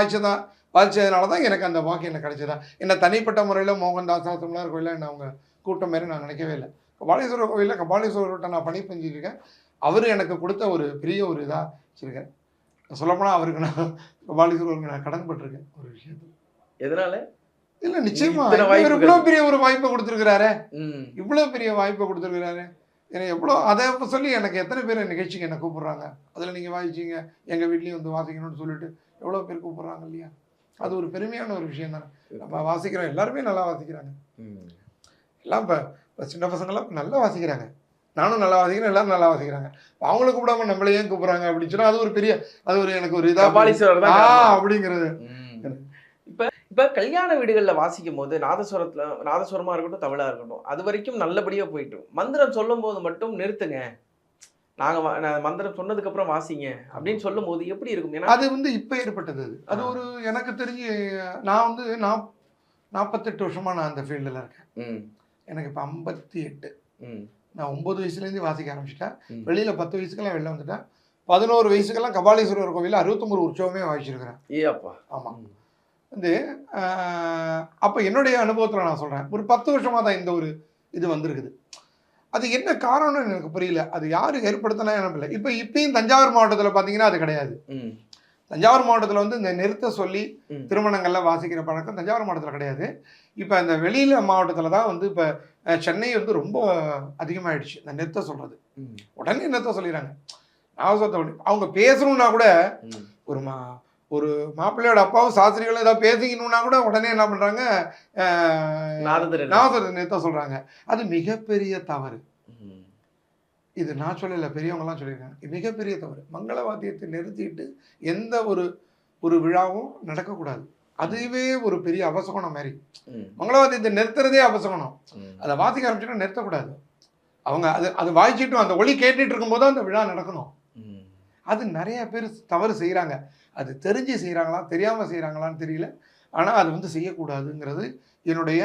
வாய்ச்சதுனால தான் எனக்கு அந்த பாக்கியம் எனக்கு கிடைச்சதா. என்ன தனிப்பட்ட முறையில் மோகன்தாஸ் தமிழர் கோயிலில் என்ன அவங்க கூட்டம் மாரி நான் நினைக்கவே இல்லை. கபாலீஸ்வரர் கோயிலில் கபாலீஸ்வரர்கிட்ட நான் பணி செஞ்சுருக்கேன். அவர் எனக்கு கொடுத்த ஒரு பெரிய ஒரு இதாக வச்சுருக்கேன். சொல்லப்போனால் அவருக்கு நான் கபாலீஸ்வரருக்கு நான் கடன்பட்டிருக்கேன் ஒரு விஷயத்தில். எதனால? இல்லை நிச்சயமா இத்தனை வாய்ப்புகள். இவ்வளோ பெரிய ஒரு வாய்ப்பை கொடுத்துருக்கிறாரு, ம். இவ்வளோ பெரிய வாய்ப்பை கொடுத்துருக்கிறாரு. எனக்கு எவ்வளோ அதை இப்போ சொல்லி எனக்கு எத்தனை பேர் நிகழ்ச்சிக்கு என்னை கூப்பிட்றாங்க, அதில் நீங்கள் வாசிச்சிங்க எங்கள் வீட்லேயும் வந்து வாசிக்கணும்னு சொல்லிட்டு எவ்வளோ பேர் கூப்பிட்றாங்க இல்லையா? அது ஒரு பெருமையான ஒரு விஷயம் தானே. நம்ம வாசிக்கிறோம், எல்லாருமே நல்லா வாசிக்கிறாங்க. எல்லாம் இப்போ சின்ன பசங்கள்லாம் நல்லா வாசிக்கிறாங்க, நானும் நல்லா வாசிக்கிறேன், எல்லாரும் நல்லா வாசிக்கிறாங்க. அவங்கள கூப்பிடாம நம்மளே ஏன் கூப்பிட்றாங்க அப்படின்னு சொன்னால் அது ஒரு பெரிய, அது ஒரு எனக்கு ஒரு இதாக கபாலீஸ்வரர் தான் அப்படிங்கிறது. இப்ப கல்யாண வீடுகள்ல வாசிக்கும் போது நாதஸ்வரமா இருக்கட்டும், தமிழா இருக்கட்டும், அது வரைக்கும் நல்லபடியா போயிட்டு மந்திரம் சொல்லும் போது மட்டும் நிறுத்துங்க, நான் மந்திரம் சொன்னதுக்கு அப்புறம் வாசிங்க அப்படின்னு சொல்லும் போது எப்படி இருக்கும்? ஏன்னா அது வந்து இப்ப ஏற்பட்டது. அது ஒரு எனக்கு தெரிஞ்சு நான் வந்து 48 வருஷமா நான் அந்த ஃபீல்டில் இருக்கேன். எனக்கு இப்போ 58. நான் 9 வயசுலேருந்து வாசிக்க ஆரம்பிச்சிட்டேன். வெளியில் 10 வயசுக்கெல்லாம் வெளில வந்துட்டேன். 11 வயசுக்கெல்லாம் கபாலீஸ்வரர் கோவிலில் 69 உற்சவமே வாசிச்சிருக்கிறேன். ஏப்பா. ஆமாம். வந்து அப்போ என்னுடைய அனுபவத்தில் நான் சொல்கிறேன், ஒரு 10 வருஷமாக தான் இந்த ஒரு இது வந்திருக்குது. அது என்ன காரணம்னு எனக்கு புரியல, அது யார் ஏற்படுத்தினா எனக்கு இல்லை. இப்பயும் தஞ்சாவூர் மாவட்டத்தில் பார்த்தீங்கன்னா அது கிடையாது. தஞ்சாவூர் மாவட்டத்தில் வந்து இந்த நிறுத்த சொல்லி திருமணங்கள்லாம் வாசிக்கிற பழக்கம் தஞ்சாவூர் மாவட்டத்தில் கிடையாது. இப்போ இந்த வெளியில மாவட்டத்தில் தான் வந்து இப்போ சென்னை வந்து ரொம்ப அதிகமாகிடுச்சு இந்த நிறுத்த சொல்கிறது. உடனே நிறுத்த சொல்லிடுறாங்க. அவங்க பேசணும்னா கூட ஒரு மாப்பிள்ளையோட அப்பாவும் சாஸ்திரிகளும் ஏதாவது பேசிக்கணும்னா கூட உடனே என்ன பண்ணுறாங்க, நாதஸ்வரத்தை நிறுத்த சொல்கிறாங்க. அது மிகப்பெரிய தவறு. இது நான் சொல்லலை, பெரியவங்கலாம் சொல்லியிருக்காங்க. மிகப்பெரிய தவறு. மங்கள வாத்தியத்தை நிறுத்திட்டு எந்த ஒரு விழாவும் நடக்கக்கூடாது. அதுவே ஒரு பெரிய அபசகுணம் மாதிரி. மங்களவாத்தியத்தை நிறுத்துறதே அபசகுணம். அதை வாசிக்க ஆரம்பிச்சுன்னா நிறுத்தக்கூடாது. அவங்க அது வாய்ச்சிட்டும் அந்த ஒளி கேட்டுட்டு இருக்கும்போது அந்த விழா நடக்கணும். அது நிறைய பேர் தவறு செய்கிறாங்க. அது தெரிஞ்சு செய்கிறாங்களா தெரியாமல் செய்கிறாங்களான்னு தெரியல. ஆனால் அது வந்து செய்யக்கூடாதுங்கிறது என்னுடைய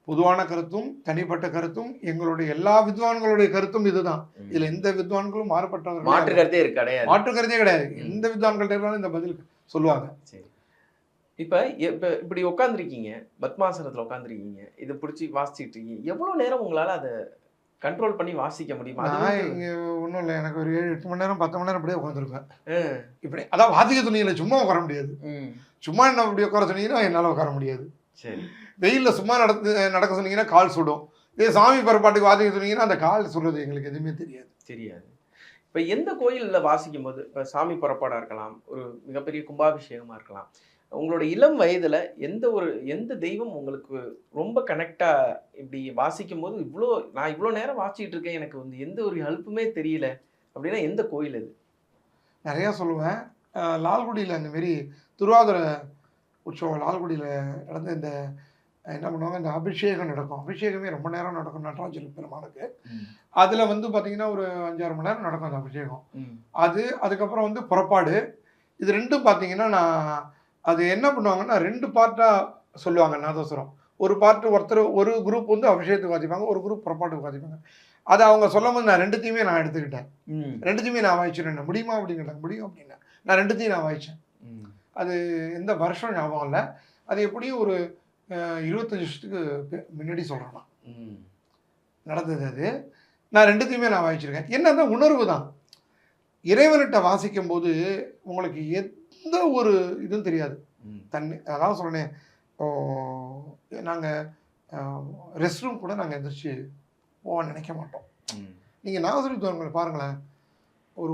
பொதுவான கருத்தும் தனிப்பட்ட கருத்தும், எங்களுடைய எல்லா வித்வான்களுடைய கருத்தும் இதுதான். இதில் எந்த வித்வான்களும் மாறுபட்டவர்கள் மாற்று கருத்தே கிடையாது. மாற்று கருத்தே கிடையாது. எந்த வித்வான்கள்ட்ட இந்த பதில் சொல்லுவாங்க. சரி, இப்போ இப்படி உட்காந்துருக்கீங்க, பத்மாசனத்தில் உட்காந்துருக்கீங்க, இதை பிடிச்சி வாசிச்சுட்டு இருக்கீங்க, எவ்வளோ நேரம் உங்களால் அதை கண்ட்ரோல் பண்ணி வாசிக்க முடியுமா? நான் இங்கே ஒன்றும் இல்லை, எனக்கு ஒரு 7-8 மணி நேரம் 10 மணி நேரம் அப்படியே உட்காந்துருப்பேன். இப்படி அதான் வாசிக்க சொன்னீங்கல்ல, சும்மா உட்கார முடியாது. சும்மா என்ன அப்படி உட்கார சொன்னீங்கன்னா என்னால் உட்கார முடியாது. சரி, வெயிலில் சும்மா நடக்க சொன்னீங்கன்னா கால் சுடும். இதே சாமி பரப்பாட்டுக்கு வாசிக்க சொன்னீங்கன்னா அந்த கால் சுடுறது எங்களுக்கு எதுவுமே தெரியாது. இப்போ எந்த கோயிலில் வாசிக்கும் போது, இப்போ சாமி புறப்பாடாக இருக்கலாம், ஒரு மிகப்பெரிய கும்பாபிஷேகமாக இருக்கலாம், உங்களோட இளம் வயதில் எந்த தெய்வம் உங்களுக்கு ரொம்ப கனெக்டாக இப்படி வாசிக்கும் போது நான் இவ்வளோ நேரம் வாசிக்கிட்டு இருக்கேன், எனக்கு வந்து எந்த ஒரு ஹெல்ப்புமே தெரியல அப்படின்னா எந்த கோயில் அது? நிறையா சொல்லுவேன். லால்குடியில் அந்தமாரி திருவாதிரை உற்சவம் லால்குடியில் நடந்து இந்த என்ன பண்ணுவாங்க, இந்த அபிஷேகம் நடக்கும். அபிஷேகமே ரொம்ப நேரம் நடக்கும் நடராஜர் பெருமானுக்கு. அதில் வந்து பார்த்திங்கன்னா ஒரு 5-6 மணி நேரம் நடக்கும் அந்த அபிஷேகம். அதுக்கப்புறம் வந்து புறப்பாடு. இது ரெண்டும் பார்த்திங்கன்னா நான் அது என்ன பண்ணுவாங்கன்னா 2 பார்ட்டாக சொல்லுவாங்க நாதஸ்வரம். ஒரு பார்ட்டு ஒரு குரூப் வந்து அபிஷேகத்துக்கு வாசிப்பாங்க, ஒரு குரூப் புறப்பாட்டுக்கு வாசிப்பாங்க. அதை அவங்க சொல்லும் போது நான் 2த்தையுமே நான் எடுத்துக்கிட்டேன். 2த்தையுமே நான் வாய்ச்சிட்டேன். முடியுமா அப்படிங்கிறாங்க. முடியும் அப்படின்னா நான் 2த்தையும் நான் வாய்ச்சேன். அது எந்த வருஷம் ஞாபகம் இல்லை. அது எப்படியும் ஒரு 25 வருஷத்துக்கு முன்னாடி சொல்கிறேன் நடந்தது. அது நான் 2த்தையுமே நான் வாய்ச்சிருக்கேன். என்னன்னா உணர்வு தான். இறைவன்கிட்ட வாசிக்கும் போது உங்களுக்கு எந்த ஒரு இதுவும் தெரியாது. அதான் சொல்கிறேன், நாங்கள் ரெஸ்ட் ரூம் கூட நாங்கள் எந்திரிச்சு போக நினைக்க மாட்டோம். நீங்கள் நாகஸ்வரங்களை பாருங்களேன், ஒரு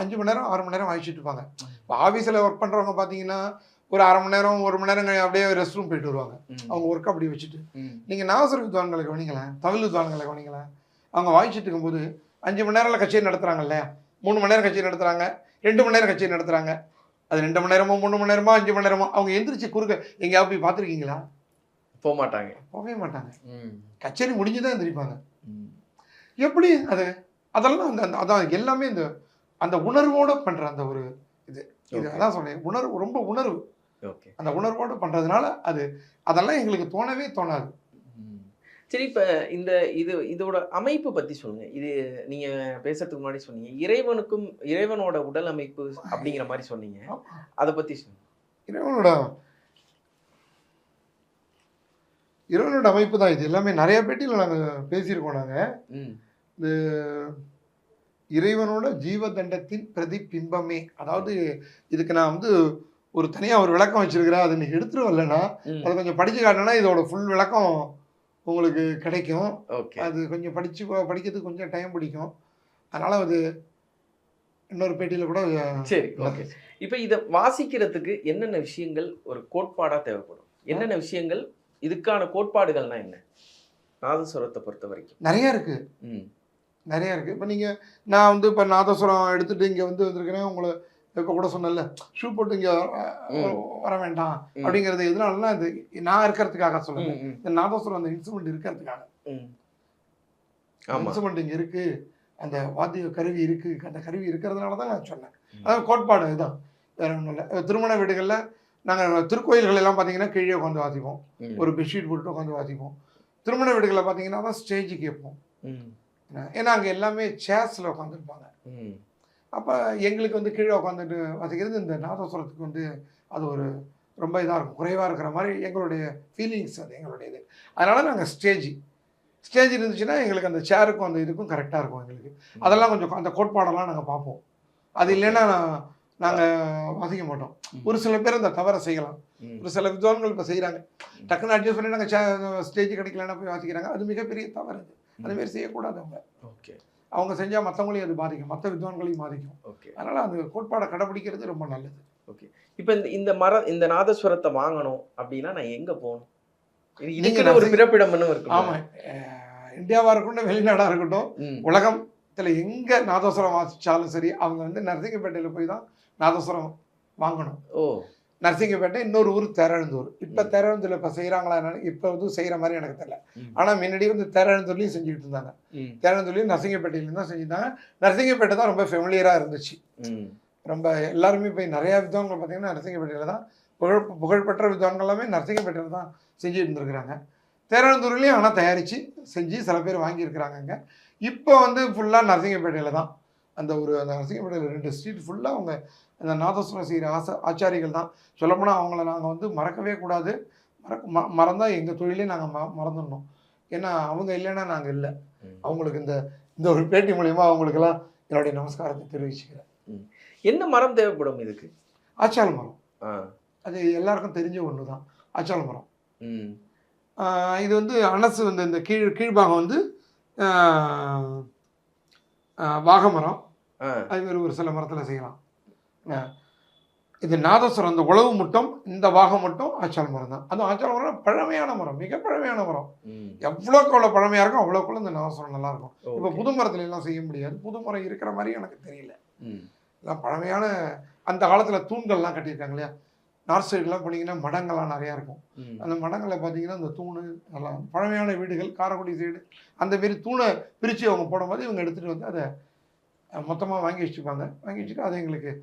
5 மணி நேரம் 6 மணி நேரம் வாய்ச்சிட்டு இருப்பாங்க. இப்போ ஆஃபீஸில் ஒர்க் பண்ணுறவங்க பார்த்தீங்கன்னா ஒரு 1/2 மணி நேரம் 1 மணி நேரம் அப்படியே ரெஸ்ட் ரூம் போயிட்டு வருவாங்க. அவங்க ஒர்க்கை அப்படி வச்சுட்டு. நீங்கள் நாகஸ்வர வித்வான்களை கவனிங்களேன், தமிழ் வித்வான்களை கவனிங்களேன். அவங்க வாய்ச்சிட்டு இருக்கும்போது 5 மணி நேரம் கச்சேரி நடத்துகிறாங்க இல்லையா, 3 மணி நேரம் கச்சேரி நடத்துகிறாங்க, 2 மணி நேரம் கச்சேரி நடத்துகிறாங்க. அது 2 மணி நேரமோ 3 மணி நேரமோ 5 மணி நேரமோ அவங்க எந்திரிச்சு குறுக்க எங்கேயாவது போய் பார்த்துருக்கீங்களா? போகவே மாட்டாங்க. கச்சேரி முடிஞ்சுதான் எந்திரிப்பாங்க. எப்படி அதெல்லாம் அதான் எல்லாமே அந்த உணர்வோடு பண்ணுற அந்த ஒரு இது அதான் சொன்னேன், உணர்வு, ரொம்ப உணர்வு. அந்த உணர்வோடு பண்ணுறதுனால அதெல்லாம் எங்களுக்கு தோணவே தோணாது. சரி, இப்போ இதோட அமைப்பு பற்றி சொல்லுங்கள். இது நீங்கள் பேசுறதுக்கு முன்னாடி சொன்னீங்க இறைவனோட உடல் அமைப்பு அப்படிங்கிற மாதிரி சொன்னீங்க, அதை பற்றி சொல்லுங்கள். இறைவனோட அமைப்பு தான் இது எல்லாமே. நிறைய பேட்டியில் நாங்கள் பேசியிருக்கோம். நாங்கள் இறைவனோட ஜீவ தண்டத்தின் பிரதிபிம்பமே. அதாவது இதுக்கு நான் வந்து ஒரு தனியாக ஒரு விளக்கம் வச்சிருக்கிறேன். அது இன்னைக்கு எடுத்துட்டு வரலன்னா அதை கொஞ்சம் படிச்சு காட்டினா இதோட ஃபுல் விளக்கம் உங்களுக்கு கிடைக்கும். அது கொஞ்சம் படிக்கிறதுக்கு கொஞ்சம் டைம் பிடிக்கும். அதனால அது இன்னொரு பேட்டியில் கூட. சரி, ஓகே. இப்போ இதை வாசிக்கிறதுக்கு என்னென்ன விஷயங்கள் ஒரு கோட்பாடாக தேவைப்படும்? என்னென்ன விஷயங்கள் இதுக்கான கோட்பாடுகள்னா என்ன? நாதஸ்வரத்தை பொறுத்த வரைக்கும் நிறைய இருக்கு. நிறைய இருக்கு. இப்போ நான் வந்து இப்போ நாதஸ்வரம் எடுத்துட்டு இங்கே வந்திருக்கிறேன். உங்களை இப்போ கூட சொன்னல ஷூ போட்டு இங்கே வர வேண்டாம் அப்படிங்கிறது எதனாலன்னா இது நான் இருக்கிறதுக்காக சொல்லுவேன். இந்த நாதஸ்வரம் அந்த இன்ஸ்ட்ருமெண்ட் இருக்கிறதுக்காக. இன்ஸ்ட்ருமெண்ட் இங்கே இருக்கு, அந்த வாத்திய கருவி இருக்கு, அந்த கருவி இருக்கிறதுனால தான் நான் சொன்னேன். அதாவது கோட்பாடு இதுதான், வேற ஒன்றும் இல்லை. திருமண வீடுகளில் நாங்கள் திருக்கோயில்கள் எல்லாம் பார்த்தீங்கன்னா கீழே உட்காந்து வாசிப்போம், ஒரு பெட்ஷீட் போட்டு உட்காந்து வாசிப்போம். திருமண வீடுகளில் பார்த்தீங்கன்னா தான் ஸ்டேஜுக்கு கேட்போம். ஏன்னா அங்கே எல்லாமே சேர்ஸில் உட்காந்துருப்பாங்க. அப்போ எங்களுக்கு வந்து கீழே உட்காந்துட்டு வாசிக்கிறது இந்த நாதஸ்வரத்துக்கு வந்து அது ஒரு ரொம்ப இதாக இருக்கும், குறைவாக இருக்கிற மாதிரி எங்களுடைய ஃபீலிங்ஸ். அது எங்களுடைய இது. அதனால் நாங்கள் ஸ்டேஜ் இருந்துச்சுன்னா எங்களுக்கு அந்த சேருக்கும் அந்த இதுக்கும் கரெக்டாக இருக்கும் எங்களுக்கு. அதெல்லாம் கொஞ்சம் அந்த கோட்பாடெல்லாம் நாங்கள் பார்ப்போம். அது இல்லைன்னா நாங்கள் வாசிக்க மாட்டோம். ஒரு சில பேர் அந்த தவறை செய்யலாம். ஒரு சில வித்வான்கள் இப்போ செய்கிறாங்க, டக்குன்னு அட்ஜஸ்ட் பண்ணி நாங்கள் ஸ்டேஜ் கிடைக்கலன்னா போய் வாசிக்கிறாங்க. அது மிகப்பெரிய தவறு. அதுமாரி செய்யக்கூடாது. அவங்க செஞ்சால் மற்றவங்களையும் அது பாதிக்கும், மற்ற வித்வான்களையும் பாதிக்கும். அதனால் அந்த கோட்பாடை கடைபிடிக்கிறது ரொம்ப நல்லது. ஓகே. இப்போ இந்த நாதஸ்வரத்தை வாங்கணும் அப்படின்னா நான் எங்கே போகணும்? ஒரு பிறப்பிடம் இருக்கு. ஆமாம், இந்தியாவாக இருக்கட்டும், வெளிநாடாக இருக்கட்டும், உலகத்தில் எங்கே நாதஸ்வரம் வாசித்தாலும் சரி, அவங்க வந்து நரசிங்கப்பேட்டையில் போய் தான் நாதஸ்வரம் வாங்கணும். நரசிங்கப்பேட்டை, இன்னொரு ஊர் தேரெழுந்தூர். இப்போ தேரெழுந்தூரில் இப்போ செய்கிறாங்களா என்னன்னு இப்போ வந்து செய்கிற மாதிரி எனக்கு தெரியல. ஆனால் முன்னாடி வந்து தேரெழுந்தூர்லையும் செஞ்சுக்கிட்டு இருந்தாங்க. தேரெழுந்தூர்லையும் நரசிங்கப்பேட்டையிலையும் தான் செஞ்சுருந்தாங்க. நரசிங்கப்பேட்டை தான் ரொம்ப ஃபெமிலியராக இருந்துச்சு. ரொம்ப எல்லாருமே போய் நிறையா வித்வான்கள் பார்த்தீங்கன்னா நரசிங்கப்பேட்டையில் தான் புகழ்பெற்ற வித்வான்கள் எல்லாமே நரசிங்கப்பேட்டையில் தான் செஞ்சு இருந்துருக்குறாங்க. தேரெழுந்தூர்லேயும் ஆனால் தயாரித்து செஞ்சு சில பேர் வாங்கியிருக்கிறாங்க. அங்கே இப்போ வந்து ஃபுல்லாக நரசிங்கப்பேட்டையில் தான் அந்த நரசிங்கப்பேட்டையில் 2 ஸ்ட்ரீட் ஃபுல்லாக அவங்க அந்த நாதஸ்வரம் செய்கிற ஆச்சாரிகள் தான். சொல்லப்போனால் அவங்கள நாங்கள் வந்து மறக்கவே கூடாது. மறந்தால் எங்கள் தொழிலே நாங்கள் மறந்துடணும். ஏன்னா அவங்க இல்லைன்னா நாங்கள் இல்லை. அவங்களுக்கு இந்த ஒரு பேட்டி மூலியமாக அவங்களுக்கெல்லாம் என்னுடைய நமஸ்காரத்தை தெரிவிச்சுக்கிறேன். என்ன மரம் தேவைப்படும் இதுக்கு? ஆச்சால் மரம். அது எல்லாருக்கும் தெரிஞ்ச ஒன்று தான், ஆச்சால் மரம். இது வந்து அனசு வந்து இந்த கீழ்பாகம் வந்து வாகமரம். அது மாதிரி ஒரு சில மரத்தில் செய்யலாம். இது நாதஸ்வரம், இந்த உழவு மட்டும், இந்த வாகம் மட்டும் ஆச்சால் மரம் தான். அதுவும் ஆச்சால் மரம் பழமையான மரம், மிக பழமையான மரம். எவ்வளோக்கு எவ்வளோ பழமையாக இருக்கும் அவ்வளோக்குள்ள இந்த நாதஸ்வரம் நல்லா இருக்கும். இப்போ புது மரத்துல எல்லாம் செய்ய முடியாது. புது மரம் இருக்கிற மாதிரி எனக்கு தெரியல. எல்லாம் பழமையான அந்த காலத்தில் தூண்கள்லாம் கட்டியிருக்காங்க இல்லையா? நார்த் சைடுலாம் போனீங்கன்னா மடங்கள்லாம் நிறையா இருக்கும். அந்த மடங்களில் பார்த்தீங்கன்னா அந்த தூணு எல்லாம் பழமையான வீடுகள், காரைக்குடி சைடு அந்த மாரி தூணை பிரித்து அவங்க போடும்போது இவங்க எடுத்துகிட்டு வந்து அதை மொத்தமாக வாங்கி வச்சுப்பாங்க. வாங்கி வச்சுட்டு அதை எங்களுக்கு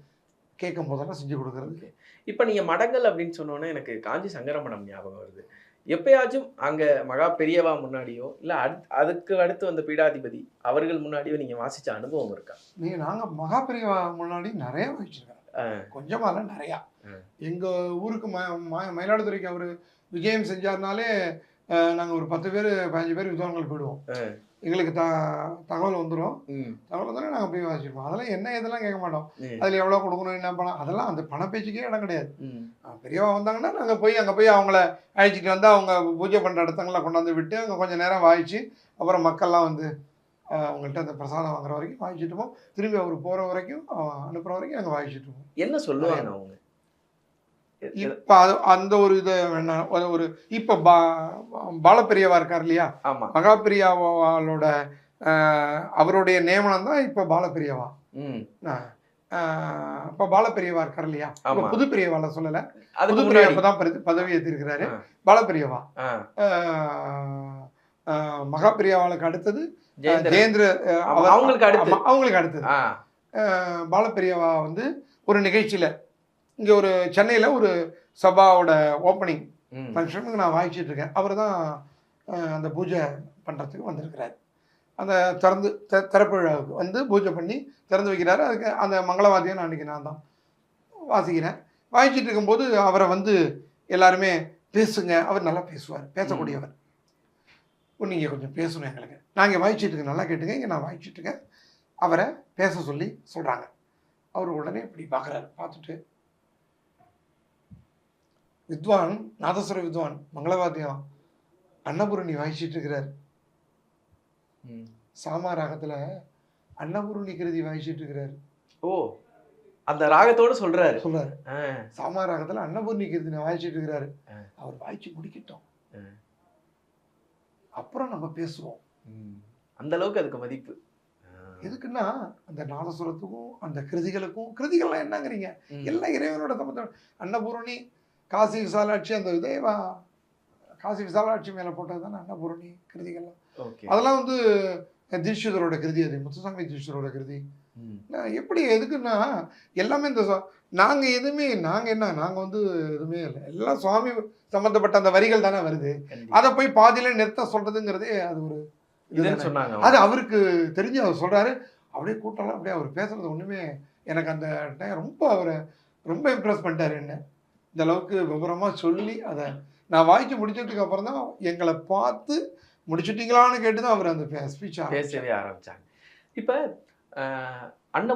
கேட்கும் போதெல்லாம் செஞ்சு கொடுக்குறதுக்கு. இப்போ நீங்கள் மடங்கள் அப்படின்னு சொன்னோன்னே எனக்கு காஞ்சி சங்கர மடம் ஞாபகம் வருது. எப்பயாச்சும் அங்கே மகா பெரியவா முன்னாடியோ இல்லை அதுக்கு அடுத்து வந்த பீடாதிபதி அவர்கள் முன்னாடியோ நீங்கள் வாசித்த அனுபவம் இருக்கா? நாங்கள் மகா பெரியவா முன்னாடி நிறையா வாசிச்சிருக்கோம். கொஞ்சமாக நிறையா. எங்கள் ஊருக்கு மயிலாடுதுறைக்கு அவர் விஜயம் செஞ்சார்னாலே நாங்கள் ஒரு 10 பேர் 15 பேர் வித்வான்கள் போயிடுவோம். எங்களுக்கு தகவல் வந்துடும். தகவல் வந்தாலே நாங்கள் போய் வாசிப்போம். அதெல்லாம் என்ன இதெல்லாம் கேட்க மாட்டோம். அதில் எவ்வளோ கொடுக்கணும், என்ன பணம், அதெல்லாம் அந்த பண பேச்சுக்கே இடம் கிடையாது. பெரியவா வந்தாங்கன்னா நாங்கள் அங்கே போய் அவங்கள அழைச்சிட்டு வந்து அவங்க பூஜை பண்ணுற இடத்தங்களை கொண்டாந்து விட்டு அங்கே கொஞ்சம் நேரம் வாய்ச்சி அப்புறம் மக்கள்லாம் வந்து அவங்கள்ட்ட அந்த பிரசாதம் வாங்குற வரைக்கும் வாய்ச்சிட்டு போவோம். திரும்பி அவர் போகிற வரைக்கும் அனுப்புகிற வரைக்கும் நாங்கள் வாய்ச்சிட்டு போவோம். என்ன சொல்லுவாங்க அவங்க? இப்போ அந்த ஒரு இதை ஒரு இப்போ பாலப்பெரியவா இருக்கார் இல்லையா? மகா பெரியவாளோட அவருடைய நியமனம் தான் இப்போ பாலப்பெரியவா. இப்போ பாலப்பெரியவா இருக்கார் இல்லையா? இப்போ புது பெரியவால சொல்லலை, புது பெரியவா தான் பதவி ஏற்றிருக்கிறாரு. பாலப்பெரியவா மகா பெரியவாளுக்கு அடுத்தது ஜெயேந்திர, அவங்களுக்கு அடுத்தது பாலப்பெரியவா வந்து ஒரு நிகழ்ச்சியில் இங்கே ஒரு சென்னையில் ஒரு சபாவோட ஓப்பனிங் ஃபங்க்ஷனுக்கு நான் வாய்ச்சிட்டு இருக்கேன். அவர் தான் அந்த பூஜை பண்ணுறதுக்கு வந்திருக்கிறார். அந்த திறப்பு விழாவுக்கு வந்து பூஜை பண்ணி திறந்து வைக்கிறாரு. அதுக்கு அந்த மங்களவாத்தியம் அன்றைக்கி நான் தான் வாசிக்கிறேன். வாய்ச்சிட்டு இருக்கும்போது அவரை வந்து எல்லாருமே பேசுங்க, அவர் நல்லா பேசுவார், பேசக்கூடியவர். நீங்கள் கொஞ்சம் பேசணும் எங்களுக்கு, நாங்கள் வாய்ச்சிட்டு இருக்கேன், நல்லா கேட்டுங்க, இங்கே நான் வாய்ச்சிட்டு இருக்கேன், அவரை பேச சொல்லி சொல்கிறாங்க. அவர் உடனே இப்படி பார்க்குறாரு. பார்த்துட்டு வித்வான், நாதஸ்வர வித்வான், மங்களவாத்தியம் அன்னபூரணி வாய்ச்சிட்டு இருக்கிறார். சாமா ராகத்தில் அன்னபூரணி கிருதி வாய்ச்சிட்டு இருக்கிறாரு. ஓ, அந்த ராகத்தோடு சொல்றாரு. சாமா ராகத்தில் அன்னபூரணி கிருதி வாய்ச்சிட்டு இருக்கிறாரு. அவர் வாய்ச்சி முடிக்கட்டும், அப்புறம் நம்ம பேசுவோம். அந்த அளவுக்கு அதுக்கு மதிப்பு. எதுக்குன்னா அந்த நாதஸ்வரத்துக்கும் அந்த கிருதிகளுக்கும், கிருதிகள்லாம் என்னங்கிறீங்க, எல்லாம் இறைவனோட சம்பந்தம். அன்னபூரணி, காசி விசாலாட்சி, அந்த இதேவா காசி விசாலாட்சி மேலே போட்டது தானே அன்னபூரணி கிருதிகள்லாம். அதெல்லாம் வந்து தீட்சிதரோட கிருதி, அது முத்துசாமி தீட்சிதரோட கிருதி. எப்படி எதுக்குன்னா எல்லாமே இந்த நாங்கள் எதுவுமே நாங்கள் வந்து எதுவுமே இல்லை, எல்லாம் சுவாமி சம்மந்தப்பட்ட அந்த வரிகள் தானே வருது. அதை போய் பாதியில நிறுத்த சொல்றதுங்கிறதே அது ஒரு இதுன்னு சொன்னாங்க. அது அவருக்கு தெரிஞ்சு அவர் சொல்றாரு. அப்படியே கூட்டம்லாம் அப்படியே அவர் பேசுறது ஒண்ணுமே எனக்கு அந்த டைம் ரொம்ப அவரை ரொம்ப இம்ப்ரெஸ் பண்ணிட்டாரு. என்ன இந்த அளவுக்கு விவரமா சொல்லி அதை நான் வாய்ச்சி முடிச்சதுக்கு அப்புறம் தான் எங்களை பார்த்து முடிச்சுட்டீங்களான்னு கேட்டு தான் அவர் அந்த ஸ்பீச் பேசவே ஆரம்பிச்சாங்க. இப்போ அன்ன